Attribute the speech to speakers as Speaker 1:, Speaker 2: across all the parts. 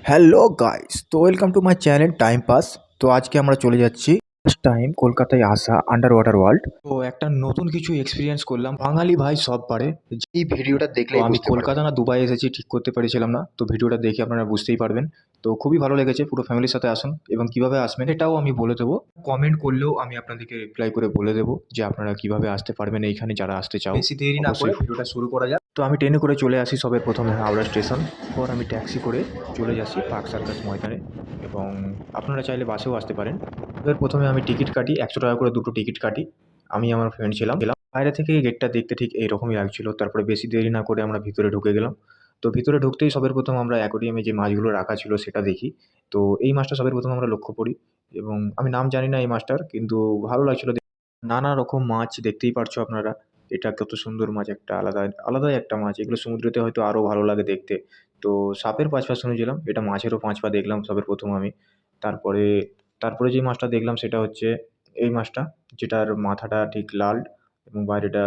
Speaker 1: Hello guys, তো welcome to my channel time pass. তো আজকে আমরা চলে যাচ্ছি ফার্স্ট টাইম কলকাতায় আসা আন্ডার ওয়াটার ওয়ার্ল্ড। তো একটা নতুন কিছু এক্সপিরিয়েন্স করলাম, বাঙালি ভাই সব পারে। এই ভিডিওটা দেখলে আমি কলকাতা না দুবাই এসেছি ঠিক করতে পেরেছিলাম না, তো ভিডিওটা দেখে আপনারা বুঝতেই পারবেন। তো খুবই ভালো লেগেছে, পুরো ফ্যামিলির সাথে আসুন এবং কিভাবে আসবেন এটাও আমি বলে দেবো। কমেন্ট করলেও আমি আপনাদেরকে রিপ্লাই করে বলে দেবো যে আপনারা কিভাবে আসতে পারবেন এইখানে যারা আসতে চাও। বেশি দেরি না করে ভিডিওটা শুরু করা যাক। তো আমি ট্রেনে করে চলে আসি সবে প্রথমে হাওড়া স্টেশন, পর আমি ট্যাক্সি করে চলে যাচ্ছি পার্ক সার্কাস ময়দানে, এবং আপনারা চাইলে বাসেও আসতে পারেন। এবার প্রথমে আমি টিকিট কাটি, 100 টাকা করে দুটো টিকিট কাটি। আমি আমার ফ্রেন্ড ছিলাম গেলাম, বাইরে থেকে গেটটা দেখতে ঠিক এইরকমই লাগছিল। তারপরে বেশি দেরি না করে আমরা ভিতরে ঢুকে গেলাম। তো ভিতরে ঢুকতেই সবের প্রথম আমরা অ্যাকোরিয়ামে যে মাছগুলো রাখা ছিল সেটা দেখি। তো এই মাছটা সবের প্রথম আমরা লক্ষ্য করি, এবং আমি নাম জানি না এই মাছটার, কিন্তু ভালো লাগছিল। নানা রকম মাছ দেখতেই পারছো আপনারা। এটা কত সুন্দর মাছ, একটা আলাদা আলাদাই একটা মাছ। এগুলো সমুদ্রেতে হয়তো আরও ভালো লাগে দেখতে। তো সাপের ৫ পা শুনেছিলাম, এটা মাছেরও ৫ পা দেখলাম সবের প্রথম আমি। তারপরে তারপরে যে মাছটা দেখলাম সেটা হচ্ছে এই মাছটা, যেটার মাথাটা ঠিক লাল এবং বাইরেটা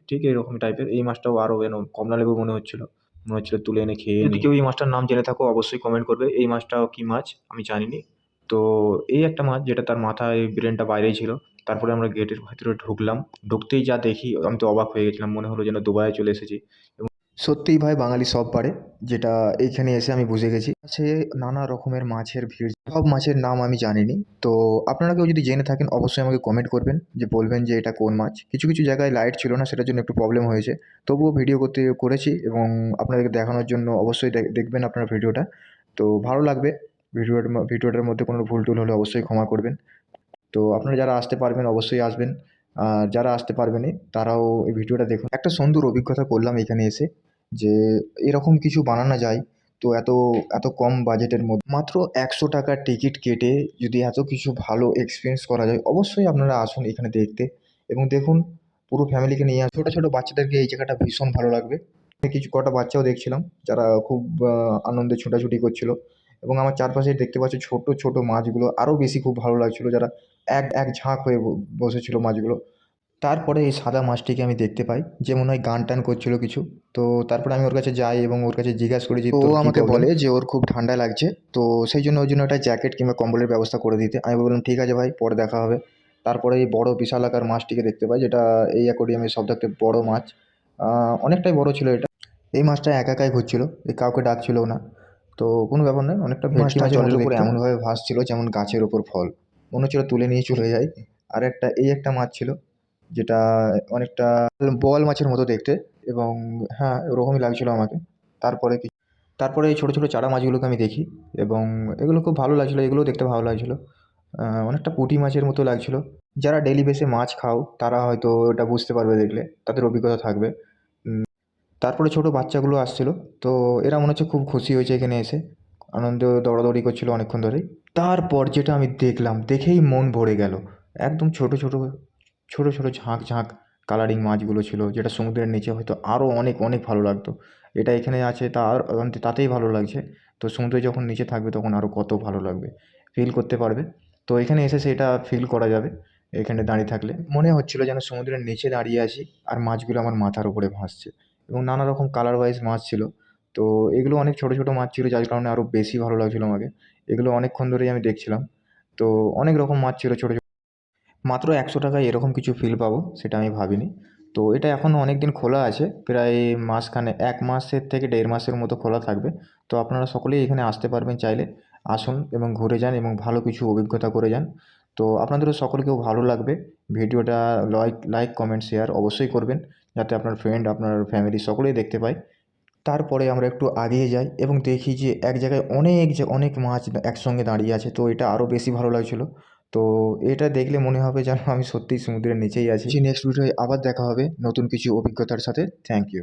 Speaker 1: ঠিক এরকম টাইপের। এই মাছটাও আরও যেন কমলালেবু মনে হচ্ছিল তুলে এনে খেয়ে নিই। যদি কেউ এই মাছটার নাম জেনে থাকো অবশ্যই কমেন্ট করবে। এই মাছটাও কী মাছ আমি জানিনি। তো এই একটা মাছ যেটা তার মাথায় ব্রেনটা বাইরেই ছিল। তারপরে আমরা গেটের ভেতরে ঢুকলাম। ঢুকতেই যা দেখি আমি তো অবাক হয়ে গেছিলাম, মনে হলো যেন দুবাইয়ে চলে এসেছি। এবং সত্যিই ভাই বাঙালি সব পারে, যেটা এইখানে এসে আমি বুঝে গেছি। আছে নানা রকমের মাছের ভিড়, সব মাছের নাম আমি জানিনি। তো আপনারা কেউ যদি জেনে থাকেন অবশ্যই আমাকে কমেন্ট করবেন, যে বলবেন যে এটা কোন মাছ। কিছু কিছু জায়গায় লাইট ছিল না, সেটার জন্য একটু প্রবলেম হয়েছে। তবুও ভিডিও করেছি, এবং আপনাদেরকে দেখানোর জন্য অবশ্যই দেখবেন আপনারা ভিডিওটা। তো ভালো লাগবে। ভিডিওটার মধ্যে কোনো ভুল টুল হলে অবশ্যই ক্ষমা করবেন। তো আপনারা যারা আসতে পারবেন অবশ্যই আসবেন। আর যারা আসতে পারবেনই তারাও এই ভিডিওটা দেখুন। একটা সুন্দর অভিজ্ঞতা করলাম এখানে এসে, যে এরকম কিছু বানানো যায়। তো এত এত কম বাজেটের মধ্যে মাত্র 100 টাকার টিকিট কেটে যদি এত কিছু ভালো এক্সপিরিয়েন্স করা যায়, অবশ্যই আপনারা আসুন এখানে দেখতে। এবং দেখুন, পুরো ফ্যামিলিকে নিয়ে ছোটো ছোটো বাচ্চাদেরকে এই জায়গাটা ভীষণ ভালো লাগবে। আমি কিছু কটা বাচ্চাও দেখছিলাম যারা খুব আনন্দে ছোটাছুটি করছিল। এবং আমার চারপাশে দেখতে পাচ্ছি ছোট ছোট মাছগুলো আরও বেশি খুব ভালো লাগছিল, যারা এক এক ঝাঁক হয়ে বসেছিল মাছগুলো। তারপরে এই সাদা মাছটিকে আমি দেখতে পাই, যে মনে হয় গান টান করছিল কিছু। তো তারপরে আমি ওর কাছে যাই এবং ওর কাছে জিজ্ঞাসা করি যে ও আমাকে বলে যে ওর খুব ঠান্ডা লাগছে। তো সেই জন্য ওর জন্য একটা জ্যাকেট কিংবা কম্বলের ব্যবস্থা করে দিতে। আমি বললাম ঠিক আছে ভাই, পরে দেখা হবে। তারপরে এই বড় বিশাল আকার মাছটিকে দেখতে পাই, যেটা এই অ্যাকোরিয়ামের সবথেকে বড় মাছ। অনেকটাই বড় ছিল এটা। এই মাছটা একা একাই ঘুরছিল, এই কাউকে ডাকছিল না। তো কোনো ব্যাপার নয়, অনেকটা মাছটা জলের উপরে এমনভাবে ভাসছিল যেমন গাছের ওপর ফল, মনে হচ্ছিল তুলে নিয়ে চলে যায়। আর একটা মাছ ছিল, যেটা অনেকটা বোয়াল মাছের মতো দেখতে, এবং হ্যাঁ ওরকমই লাগছিল আমাকে। তারপরে তারপরে এই ছোটো ছোটো চারা মাছগুলোকে আমি দেখি, এবং এগুলো খুব ভালো লাগছিলো, এগুলোও দেখতে ভালো লাগছিলো। অনেকটা পুঁটি মাছের মতো লাগছিলো। যারা ডেলি বেসে মাছ খাও তারা হয়তো এটা বুঝতে পারবে, দেখলে তাদের অভিজ্ঞতা থাকবে। তারপরে ছোটো বাচ্চাগুলো আসছিলো, তো এরা মনে হচ্ছে খুব খুশি হয়েছে এখানে এসে, আনন্দে দৌড়াদৌড়ি করছিল অনেকক্ষণ ধরেই। তারপর যেটা আমি দেখলাম, দেখেই মন ভরে গেল। একদম ছোটো ছোটো ছোটো ছোটো ঝাঁক ঝাঁক কালারিং মাছগুলো ছিল, যেটা সমুদ্রের নিচে হয়তো আরও অনেক অনেক ভালো লাগতো। এটা এখানে আছে তাতেই ভালো লাগছে। তো সমুদ্রে যখন নিচে থাকবে তখন আরও কত ভালো লাগবে, ফিল করতে পারবে। তো এখানে এসে সেটা ফিল করা যাবে। এখানে দাঁড়িয়ে থাকলে মনে হচ্ছিল যেন সমুদ্রের নিচে দাঁড়িয়ে আছি, আর মাছগুলো আমার মাথার উপরে ভাসছে। এবং নানা রকম কালার ওয়াইজ মাছ ছিল। তো এগুলো অনেক ছোটো ছোটো মাছ ছিল, যার কারণে আরও বেশি ভালো লাগছিলো আমাকে। এগুলো অনেকক্ষণ ধরেই আমি দেখছিলাম। তো অনেক রকম মাছ ছিল ছোটো ছোটো। মাত্র 100 টাকায় এরকম কিছু ফিল পাবো সেটা আমি ভাবিনি। তো এটা এখনও অনেক দিন খোলা আছে, প্রায় মাসখানে 1 মাসের থেকে 1.5 মাসের মতো খোলা থাকবে। তো আপনারা সকলেই এখানে আসতে পারবেন চাইলে। আসুন এবং ঘুরে যান এবং ভালো কিছু অভিজ্ঞতা করে যান। তো আপনাদেরও সকলকেও ভালো লাগবে। ভিডিওটা লাইক কমেন্ট শেয়ার অবশ্যই করবেন, যাতে আপনার ফ্রেন্ড আপনার ফ্যামিলি সকলেই দেখতে পায়। তারপরে আমরা একটু এগিয়ে যাই এবং দেখি যে এক জায়গায় অনেক মাছ একসঙ্গে দাঁড়িয়ে আছে। তো এটা আরও বেশি ভালো লাগছিল। তো এটা দেখলে মনে হবে যেন আমি সত্যিই সমুদ্রের নিচেই আছি। নেক্সট ভিডিওয় আবার দেখা হবে নতুন কিছু অভিজ্ঞতার সাথে। Thank you.